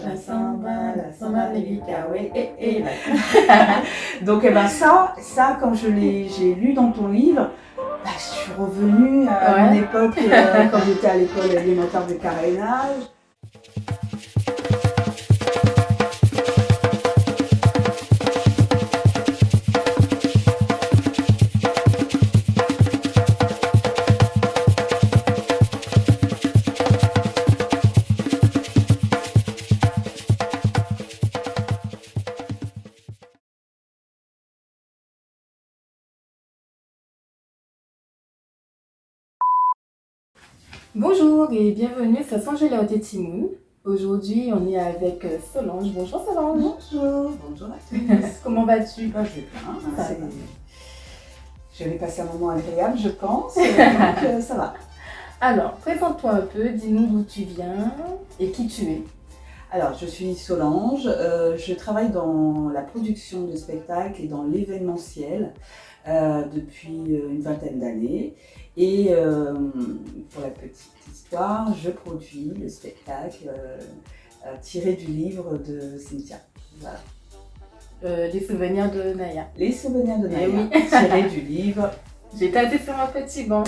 la samba, Melika, ouais, et. Donc ça, quand j'ai lu dans ton livre, je suis revenue à une époque quand j'étais à l'école élémentaire de carénage. Bonjour et bienvenue sur Sangela Timoun. Aujourd'hui, on est avec Solange. Bonjour Solange. Bonjour à tous. Comment vas-tu? Je vais bien. Je vais passer un moment agréable, je pense. Donc ça va. Alors, présente-toi un peu, dis-nous d'où tu viens et qui tu es. Alors, je suis Solange. Je travaille dans la production de spectacles et dans l'événementiel depuis une vingtaine d'années. Et pour la petite histoire, je produis le spectacle tiré du livre de Cynthia. Voilà. Les souvenirs de Naya. Les souvenirs de Naya, oui. tiré du livre. J'étais assise sur un petit banc.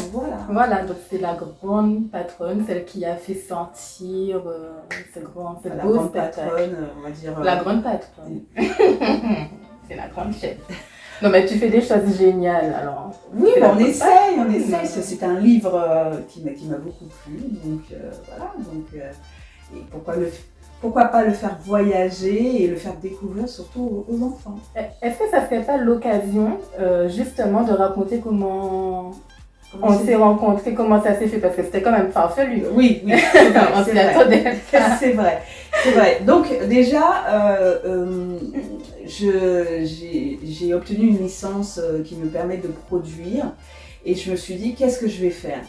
Voilà, donc c'est la grande patronne, celle qui a fait sortir ce beau grande spectacle. Patronne, on va dire. La grande patronne. C'est la grande chef. Non mais tu fais des choses géniales alors. Oui, on essaye. C'est un livre qui m'a beaucoup plu, donc voilà. Et pourquoi pas le faire voyager et le faire découvrir surtout aux enfants. Est-ce que ça serait pas l'occasion justement de raconter comment on s'est rencontrés, comment ça s'est fait, parce que c'était quand même farfelu. Oui, on s'y attendait. C'est vrai. Donc déjà, j'ai obtenu une licence qui me permet de produire. Et je me suis dit, qu'est-ce que je vais faire?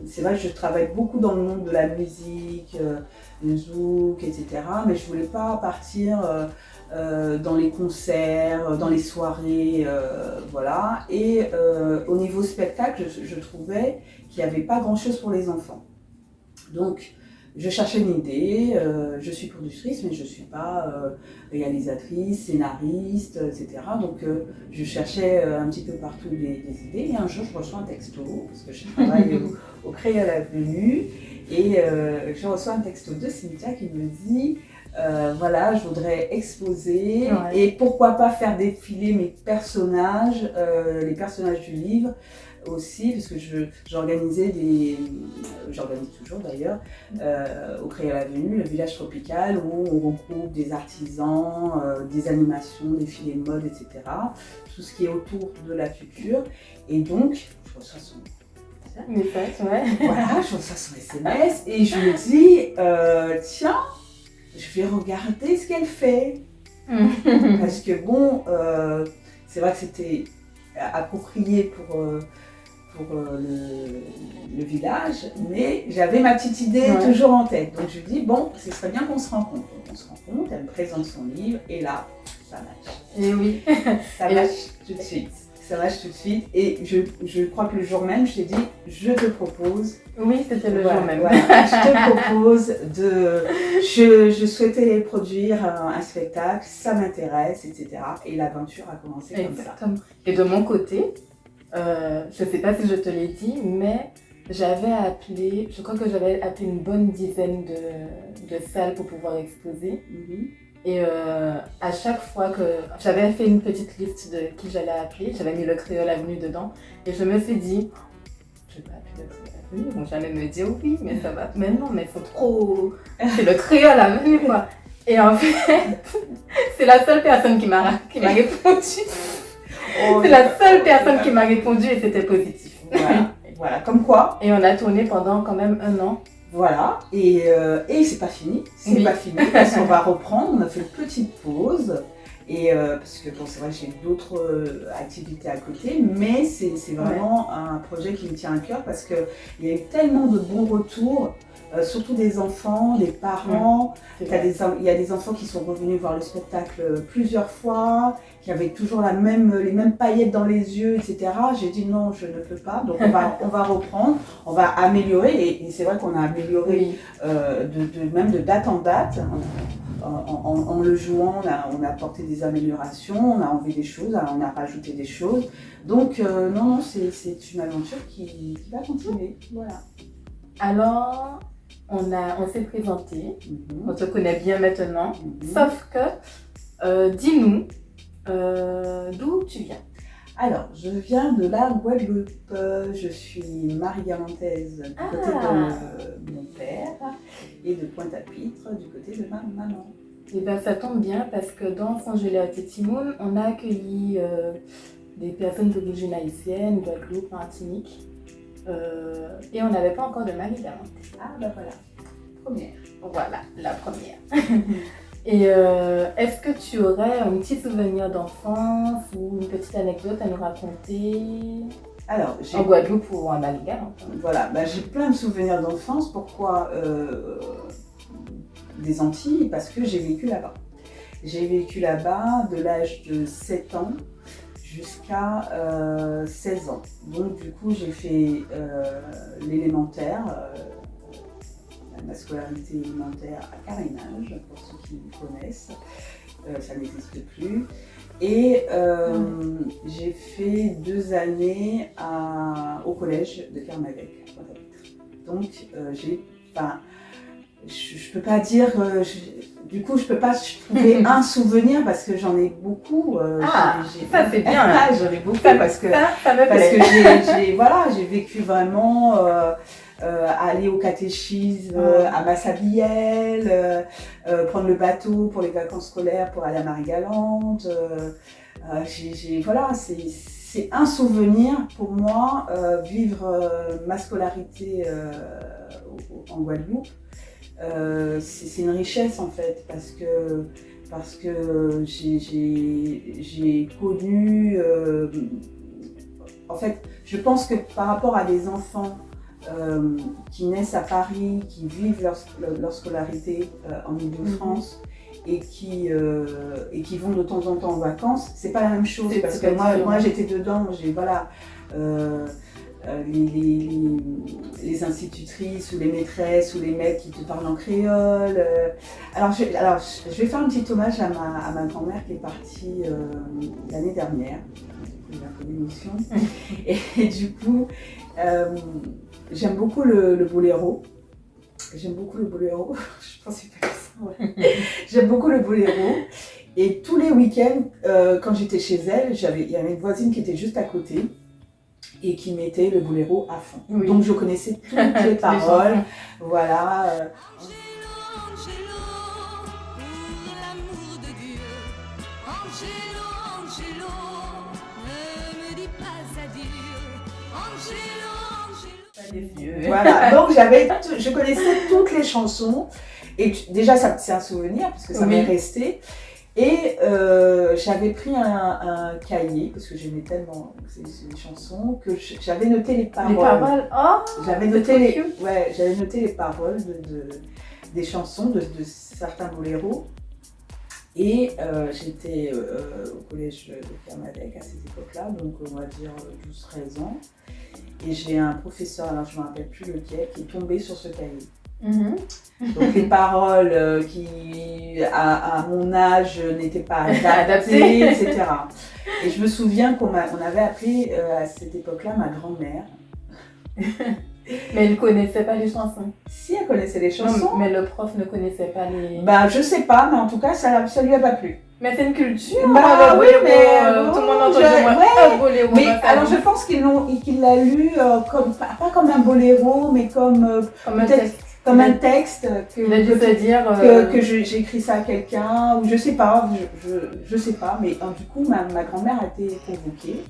C'est vrai que je travaille beaucoup dans le monde de la musique, le zouk, etc. Mais je ne voulais pas partir dans les concerts, dans les soirées, voilà. Et au niveau spectacle, je trouvais qu'il n'y avait pas grand-chose pour les enfants. Donc, je cherchais une idée, je suis productrice, mais je ne suis pas réalisatrice, scénariste, etc. Donc je cherchais un petit peu partout des idées. Et un jour, je reçois un texto, parce que je travaille au Créole Avenue, et je reçois un texto de Cynthia qui me dit voilà, je voudrais exposer, et pourquoi pas faire défiler mes personnages, les personnages du livre, aussi, parce que j'organise toujours d'ailleurs, au Créole Avenue, le village tropical, où on regroupe des artisans, des animations, des filets de mode, etc. Tout ce qui est autour de la culture. Et donc, je reçois son message, Voilà, je reçois son SMS et je me dis, tiens, je vais regarder ce qu'elle fait. Parce que bon, c'est vrai que c'était approprié pour le village, mais j'avais ma petite idée toujours en tête. Donc je dis, bon, ce serait bien qu'on se rencontre. Donc on se rencontre, elle me présente son livre, et là, ça match. Et oui. Ça match tout de suite. Et je crois que le jour même, je t'ai dit, je te propose. Oui, c'était le jour même. Voilà, je te propose je souhaitais produire un spectacle, ça m'intéresse, etc. Et l'aventure a commencé comme ça. Et de mon côté, je ne sais pas si je te l'ai dit, mais je crois que j'avais appelé une bonne dizaine de salles pour pouvoir exposer. Et à chaque fois que j'avais fait une petite liste de qui j'allais appeler, j'avais mis le Créole Avenue dedans. Et je me suis dit, je vais pas appeler le Créole Avenue, ils vont jamais me dire oui, mais ça va. Mais non, mais il faut trop. C'est le Créole Avenue, quoi. Et en fait, c'est la seule personne qui m'a répondu. C'est la seule personne qui m'a répondu et c'était positif. Voilà, comme quoi. Et on a tourné pendant quand même 1 an. Voilà, et c'est pas fini, pas fini, parce qu'on va reprendre, on a fait une petite pause, et parce que bon, c'est vrai que j'ai d'autres activités à côté, mais c'est vraiment un projet qui me tient à cœur, parce qu'il y a eu tellement de bons retours surtout des enfants, des parents. C'est Il vrai. y a des enfants qui sont revenus voir le spectacle plusieurs fois, qui avaient toujours les mêmes paillettes dans les yeux, etc. J'ai dit non, je ne peux pas. Donc on va reprendre, on va améliorer. Et c'est vrai qu'on a amélioré Oui. même de date en date. En le jouant, on a apporté des améliorations, on a enlevé des choses, on a rajouté des choses. Donc non, c'est une aventure qui va continuer. Voilà. Alors, on s'est présenté, on te connaît bien maintenant, sauf que, dis-nous, d'où tu viens? Alors, je viens de la Guadeloupe, je suis marie-galantaise du côté de mon père et de Pointe-à-Pitre du côté de ma maman. Et bien ça tombe bien parce que dans Saint-Gelais à Tétimoun, on a accueilli des personnes d'origine haïtienne, Guadeloupe, Martinique, et on n'avait pas encore de marie-galante. Ah ben voilà, première. Voilà, la première. Et est-ce que tu aurais un petit souvenir d'enfance ou une petite anecdote à nous raconter Alors, en Guadeloupe ou en marie-galante? Voilà, j'ai plein de souvenirs d'enfance. Pourquoi des Antilles? Parce que j'ai vécu là-bas. J'ai vécu là-bas de l'âge de 7 ans jusqu'à 16 ans. Donc du coup, j'ai fait l'élémentaire, ma scolarité élémentaire à Carénage, pour ceux qui connaissent. Ça n'existe plus. Et j'ai fait 2 années au collège de Kermadec. Donc je peux pas dire, du coup je peux pas trouver un souvenir parce que j'en ai beaucoup. Ça c'est bien. J'en ai beaucoup parce que j'ai vécu vraiment aller au catéchisme, à Massabielle, prendre le bateau pour les vacances scolaires pour aller à Marie-Galante. C'est un souvenir pour moi, vivre ma scolarité en Guadeloupe. C'est une richesse en fait parce que j'ai connu en fait je pense que par rapport à des enfants qui naissent à Paris, qui vivent leur scolarité en Ile-de-France et qui vont de temps en temps en vacances, c'est pas la même chose parce que moi j'étais dedans, les institutrices ou les maîtresses ou les maîtres qui te parlent en créole. Alors je vais faire un petit hommage à ma grand-mère qui est partie l'année dernière. Il a fait l'émission. Et du coup, j'aime beaucoup le boléro. J'aime beaucoup le boléro. Je pensais pas que ça. Ouais. J'aime beaucoup le boléro. Et tous les week-ends, quand j'étais chez elle, il y avait une voisine qui était juste à côté et qui mettait le boléro à fond. Oui. Donc je connaissais toutes les paroles. Voilà. Voilà, donc je connaissais toutes les chansons et déjà c'est un souvenir parce que ça m'est resté. Et j'avais pris un cahier, parce que j'aimais tellement ces chansons, que j'avais noté les paroles. Les paroles, j'avais noté les paroles des chansons, de certains boléros. Et j'étais au collège de Kermadec à cette époque-là, donc on va dire 12-13 ans. Et j'ai un professeur, alors je ne me rappelle plus lequel, qui est tombé sur ce cahier. Donc les paroles qui à mon âge n'étaient pas adaptées, etc. Et je me souviens qu'on avait appelé à cette époque-là ma grand-mère. Mais elle ne connaissait pas les chansons. Si, elle connaissait les chansons. Non, mais le prof ne connaissait pas les... Je sais pas, mais en tout cas ça lui a pas plu. Mais c'est une culture. Oui, mais tout le monde entend boléro. Mais alors je pense qu'il l'a lu pas comme un boléro, mais comme un texte que j'ai écrit ça à quelqu'un, ou je sais pas, mais du coup ma grand-mère a été convoquée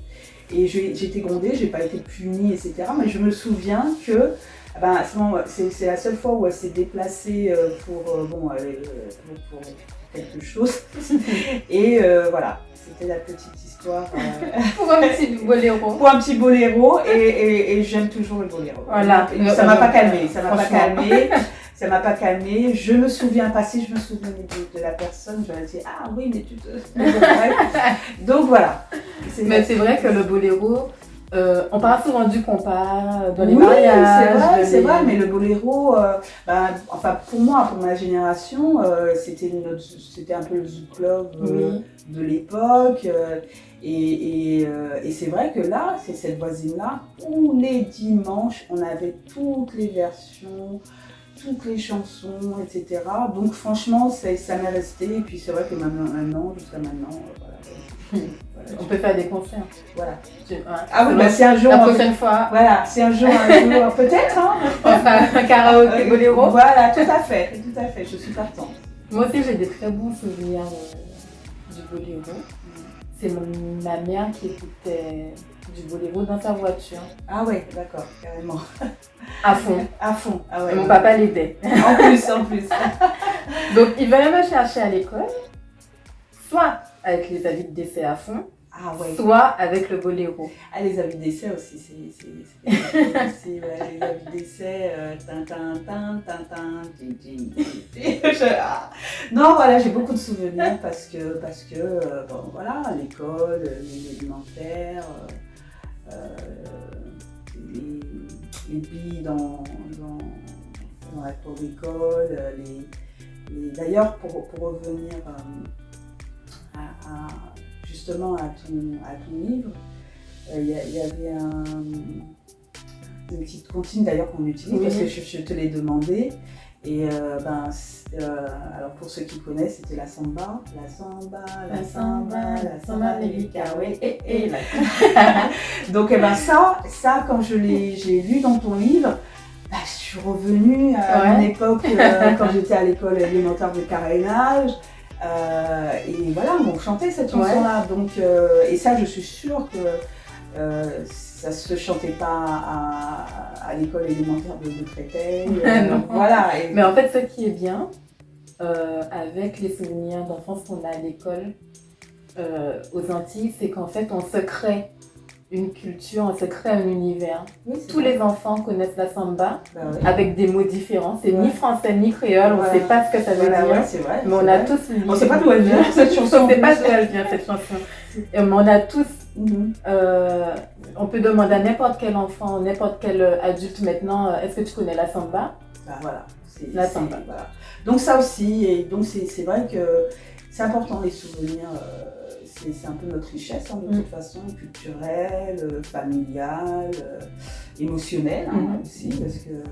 et j'ai été grondée, j'ai pas été punie, etc. Mais je me souviens que à ce moment, c'est la seule fois où elle s'est déplacée pour quelque chose. Et voilà, c'était la petite histoire. Pour un petit boléro. Pour un petit boléro, et j'aime toujours le boléro. Voilà. Ça m'a pas calmée, ça m'a pas calmée. Je me souviens pas, si je me souvenais de la personne, j'aurais dit ah oui, mais tu te. Donc voilà. Mais c'est vrai que le boléro, on parle souvent du compas dans les oui, mariages. c'est vrai, mais le boléro, enfin pour moi, pour ma génération, c'était un peu le zouk club de l'époque. Et c'est vrai que là, c'est cette voisine-là, tous les dimanches, on avait toutes les versions, toutes les chansons, etc. Donc franchement, ça m'est resté. Et puis c'est vrai que maintenant, jusqu'à maintenant, voilà. On peut faire des concerts. Voilà. Ah oui, c'est un jour. La prochaine fois. Voilà, c'est un jour, peut-être. Hein. On fera un karaoké boléro. Voilà, tout à fait, je suis partante. Moi aussi, j'ai des très bons souvenirs du boléro. C'est ma mère qui écoutait du boléro dans sa voiture. Ah ouais, d'accord, carrément. À fond. À fond, ah ouais. Et mon papa l'aidait. En plus. Donc, il venait me chercher à l'école, soit avec les avis de décès à fond, soit avec le boléro. Ah, les avis de décès aussi, les avis de décès, Non, voilà, j'ai beaucoup de souvenirs parce que bon, voilà, l'école, les élémentaires, les billes dans la cour d'école, d'ailleurs, pour revenir justement à ton livre, il y avait une petite comptine d'ailleurs qu'on utilise parce que je te l'ai demandé. Et alors pour ceux qui connaissent, c'était la samba, Mélica, oui, Donc ça quand j'ai lu dans ton livre, je suis revenue à mon époque quand j'étais à l'école élémentaire de carénage. Et voilà, on chantait cette chanson-là. Donc, et ça, je suis sûre que ça se chantait pas à l'école élémentaire de Créteil. Voilà. Mais en fait, ce qui est bien, avec les souvenirs d'enfance qu'on a à l'école aux Antilles, c'est qu'en fait, on se crée une culture, on se crée un univers. Tous les enfants connaissent la samba avec des mots différents. C'est ni français ni créole, on ne sait pas ce que ça veut dire. Ouais, c'est vrai, mais on a tous on ne sait pas d'où elle vient cette chanson. On ne sait pas d'où elle vient cette chanson. Mais on a tous. On peut demander à n'importe quel enfant, n'importe quel adulte maintenant, est-ce que tu connais la samba? Voilà. La samba. Voilà. Donc ça aussi, et donc c'est vrai que c'est important les souvenirs. C'est un peu notre richesse de toute façon, culturelle, familiale, émotionnelle aussi, parce que...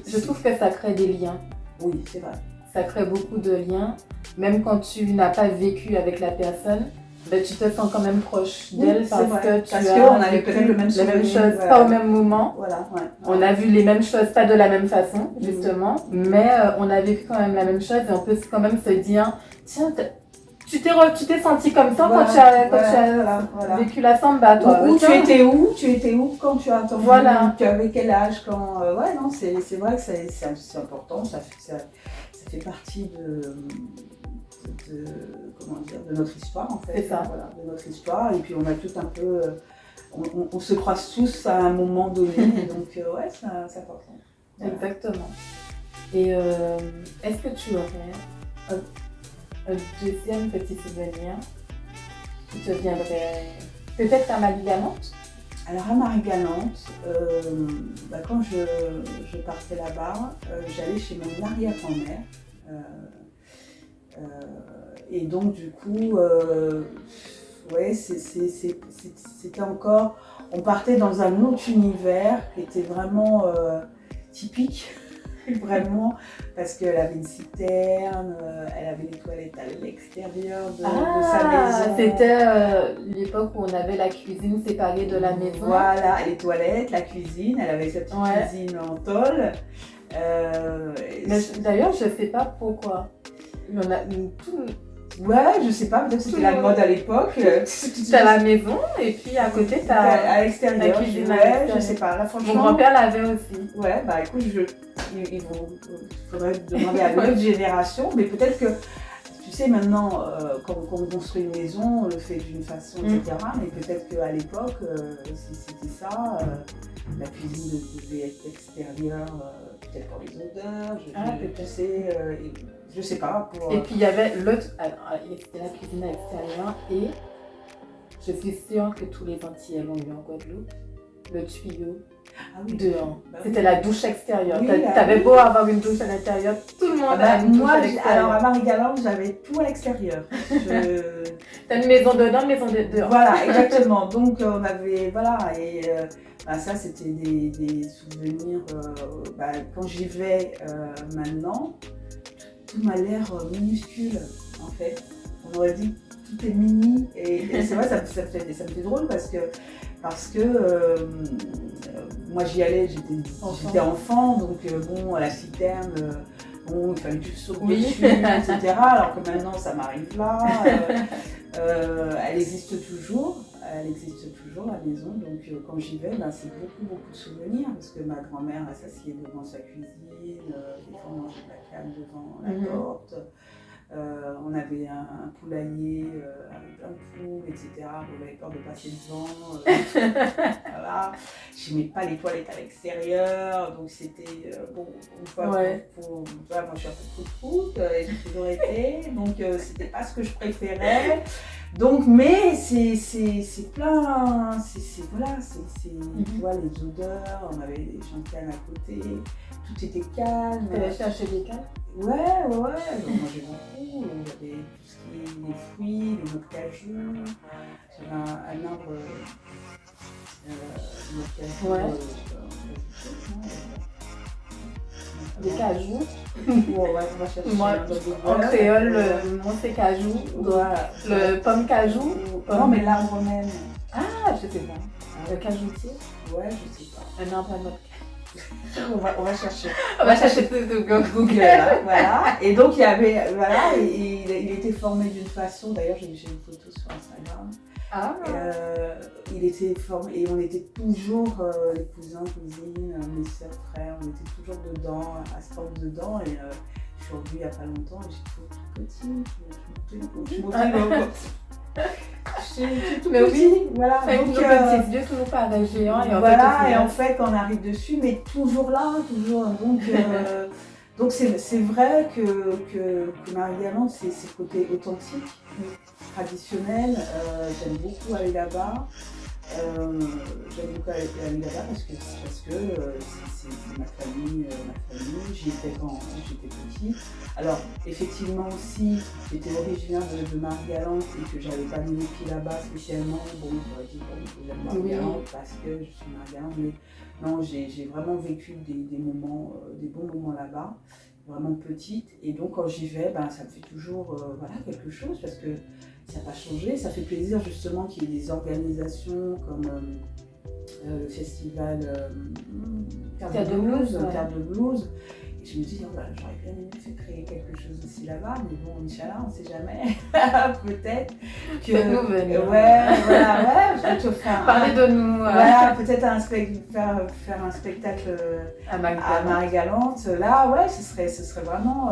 Je trouve que ça crée des liens. Oui, c'est vrai. Ça crée beaucoup de liens, même quand tu n'as pas vécu avec la personne, tu te sens quand même proche d'elle parce qu'on avait peut-être les mêmes choses, pas au même moment. Voilà, On a vu les mêmes choses, pas de la même façon, justement, mais on a vécu quand même la même chose et on peut quand même se dire, tiens, tu t'es senti comme ça quand tu as vécu la samba, toi. Tu étais où quand tu as entendu? Tu avais quel âge quand non, c'est vrai que c'est important, ça fait partie de notre histoire en fait. C'est ça. Voilà, de notre histoire, et puis on a tout un peu, on se croise tous à un moment donné, donc c'est important. Voilà. Exactement. Et est-ce que tu aurais un deuxième petit souvenir qui te viendrait peut-être à Marie-Galante? Alors à Marie-Galante, quand je partais là-bas, j'allais chez mon arrière-grand-mère. Et donc du coup, c'était encore, on partait dans un autre univers qui était vraiment typique. Vraiment, parce qu'elle avait une citerne, elle avait les toilettes à l'extérieur de sa maison. C'était l'époque où on avait la cuisine séparée de la maison. Voilà, les toilettes, la cuisine, elle avait sa petite cuisine en tôle. Mais d'ailleurs, je ne sais pas pourquoi. Il y en a tout. Ouais, je sais pas, peut-être que c'était la mode à l'époque. T'as la maison et puis à côté t'as à l'extérieur. La cuisine je sais pas. Là, franchement. Mon grand-père l'avait aussi. Ouais, écoute, il faudrait demander à notre génération, mais peut-être que, tu sais, maintenant, quand on construit une maison, on le fait d'une façon, etc. Mais peut-être qu'à l'époque, si c'était ça, la cuisine devait être extérieure, peut-être pour les odeurs, je sais pas. Et puis il y avait l'autre, c'était la cuisine à l'extérieur et je suis sûre que tous les Antillais l'ont eu en Guadeloupe, le tuyau dehors. C'était la douche extérieure. T'avais beau avoir une douche à l'intérieur, tout le monde a une douche à l'extérieur. Alors à Marie-Galante, j'avais tout à l'extérieur. T'as une maison dedans, une maison dehors. Voilà, exactement. Donc on avait, et ça c'était des souvenirs. Quand j'y vais maintenant, tout m'a l'air minuscule en fait. On aurait dit tout est mini et c'est vrai, ça me fait drôle parce que moi j'y allais, j'étais enfant, donc à la citerne, il fallait que je saute dessus, etc. Alors que maintenant ça m'arrive là. Elle existe toujours la maison, donc quand j'y vais, c'est beaucoup de souvenirs parce que ma grand-mère elle s'assied devant sa cuisine, des fois on mangeait de la canne devant la porte. On avait un poulailler avec plein de poules, etc. On avait peur de passer devant. Voilà. Je n'aimais pas les toilettes à l'extérieur, donc c'était moi je suis un peu prout-prout, et j'ai toujours été, donc c'était pas ce que je préférais. Donc, mais c'est plein, tu vois, les odeurs, on avait des chantiers à côté, tout était calme. Tu allais chercher des cannes? Ouais, on mangeait beaucoup, il y avait tout ce qui est les fruits, les noix de cajou, j'avais un arbre de noix de cajou. Des cajous. On va chercher. Moi, en créole, moi c'est cajou. Le pomme cajou. Non, mais l'arbre même. Ah, je sais pas. Le cajoutier. Ouais, je sais pas. Un arbre à noix. On va chercher. On va chercher sur Google. Voilà. Et donc il y avait, il était formé d'une façon. D'ailleurs, j'ai une photo sur Instagram. Il était formé et on était toujours les cousins, cousines, mes soeurs, frères, on était toujours dedans, à se former dedans. Et je suis revenue il n'y a pas longtemps et j'étais tout petit. Je tout petit. Voilà. Donc, petit Dieu, toujours pas un géant. Et en fait, on arrive dessus, mais toujours là, toujours. Donc c'est vrai que Marie-Galante, c'est ce côté authentique, traditionnel. J'aime beaucoup aller là-bas. Parce que c'est ma famille. J'y étais quand j'étais petite. Alors effectivement aussi, j'étais originaire de Marie-Galante et que j'avais pas mis les pieds là-bas spécialement. J'aurais dit que j'aime Marie-Galante parce que je suis Marie-Galante, mais non, j'ai vraiment vécu des moments, des bons moments là-bas, vraiment petite. Et donc quand j'y vais, ça me fait toujours quelque chose parce que ça n'a pas changé. Ça fait plaisir justement qu'il y ait des organisations comme le festival Terre de Blues. Et je me dis, j'aurais bien aimé créer quelque chose aussi là-bas, mais bon, Inch'Allah, on ne sait jamais. Peut-être que. Faites-nous venir. Je vais te faire. Parlez de nous. Peut-être faire un spectacle à Marie-Galante. Là, ce serait vraiment,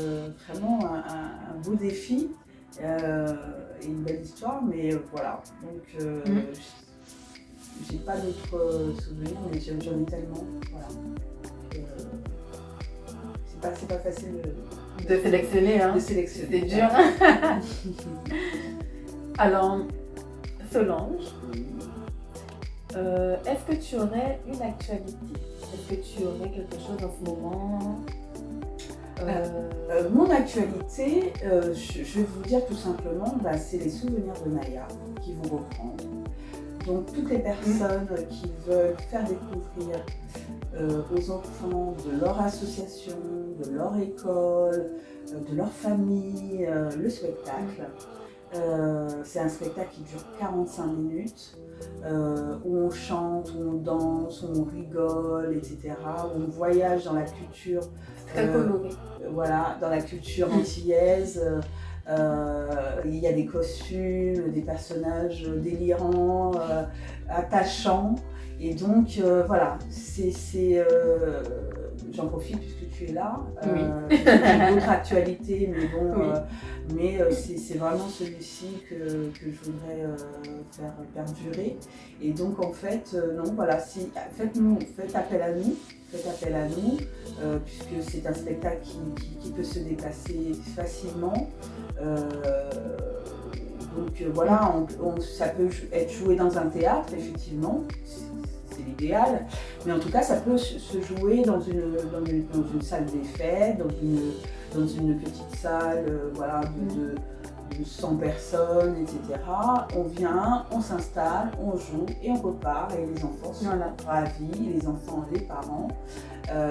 un beau défi. Et une belle histoire, mais voilà. Donc, j'ai pas d'autres souvenirs, mais j'en ai tellement. Voilà. C'est pas facile de sélectionner. C'est dur. Alors, Solange, est-ce que tu aurais une actualité? Est-ce que tu aurais quelque chose en ce moment? Mon actualité, je vais vous dire tout simplement, c'est les souvenirs de Naya qui vont reprendre. Donc toutes les personnes qui veulent faire découvrir aux enfants de leur association, de leur école, de leur famille, le spectacle. C'est un spectacle qui dure 45 minutes, où on chante, où on danse, où on rigole, etc. Où on voyage dans la culture. Très coloré. Voilà, dans la culture antillaise. Il y a des costumes, des personnages délirants, attachants. Et donc, j'en profite puisque tu es là. Oui. J'ai d'autres actualités, mais bon, Oui. c'est vraiment celui-ci que je voudrais faire perdurer. Et donc en fait, non, voilà, faites appel à nous. Faites appel à nous, puisque c'est un spectacle qui peut se déplacer facilement. Donc voilà, ça peut être joué dans un théâtre, effectivement, c'est l'idéal. Mais en tout cas, ça peut se jouer dans une salle des fêtes, dans une petite salle voilà, de 100 personnes, etc. On vient, on s'installe, on joue et on repart. Et les enfants sont ravis, les enfants, les parents.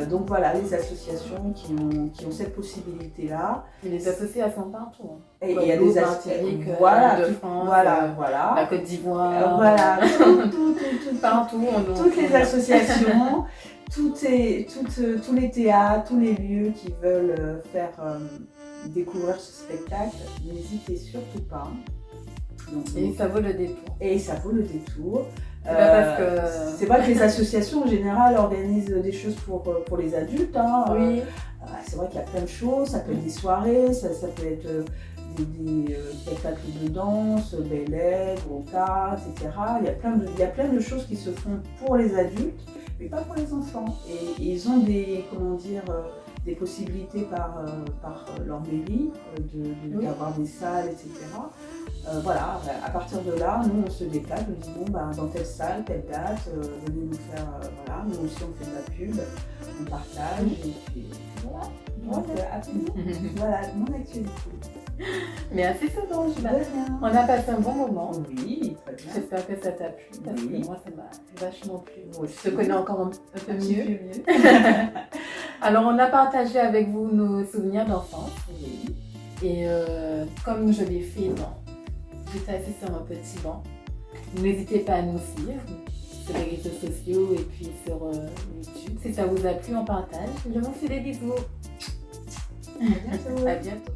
Donc voilà, les associations qui ont cette possibilité-là. Et les associations partout. Et il y a des associations de France, voilà. la Côte d'Ivoire. Voilà, partout. Toutes les associations, tous les théâtres, tous les lieux qui veulent faire découvrir ce spectacle, n'hésitez surtout pas. Donc, et ça vaut le détour. Et ça vaut le détour. C'est vrai que les associations en général organisent des choses pour les adultes. Hein. Oui. C'est vrai qu'il y a plein de choses, ça peut être des soirées, ça peut être des spectacles de danse, ballets, gros-cas, etc. Il y a plein de choses qui se font pour les adultes, mais pas pour les enfants. Et ils ont des possibilités par leur mairie d'avoir des salles, etc. Voilà, à partir de là, nous on se déplace, nous disons dans telle salle, telle date, venez nous faire, voilà, nous aussi on fait de la pub, on partage, et puis voilà. Donc, voilà, mon actualité. Merci Solange. On a passé un bon moment. Oui, très bien. J'espère que ça t'a plu, parce que moi ça m'a vachement plu. Je te connais encore un peu mieux. mieux. Alors on a partagé avec vous nos souvenirs d'enfance. Oui. Et comme je l'ai fait, j'étais assise sur un petit banc. N'hésitez pas à nous suivre sur les réseaux sociaux et puis sur YouTube. Si ça vous a plu, on partage. Je vous fais des bisous. À bientôt. À bientôt.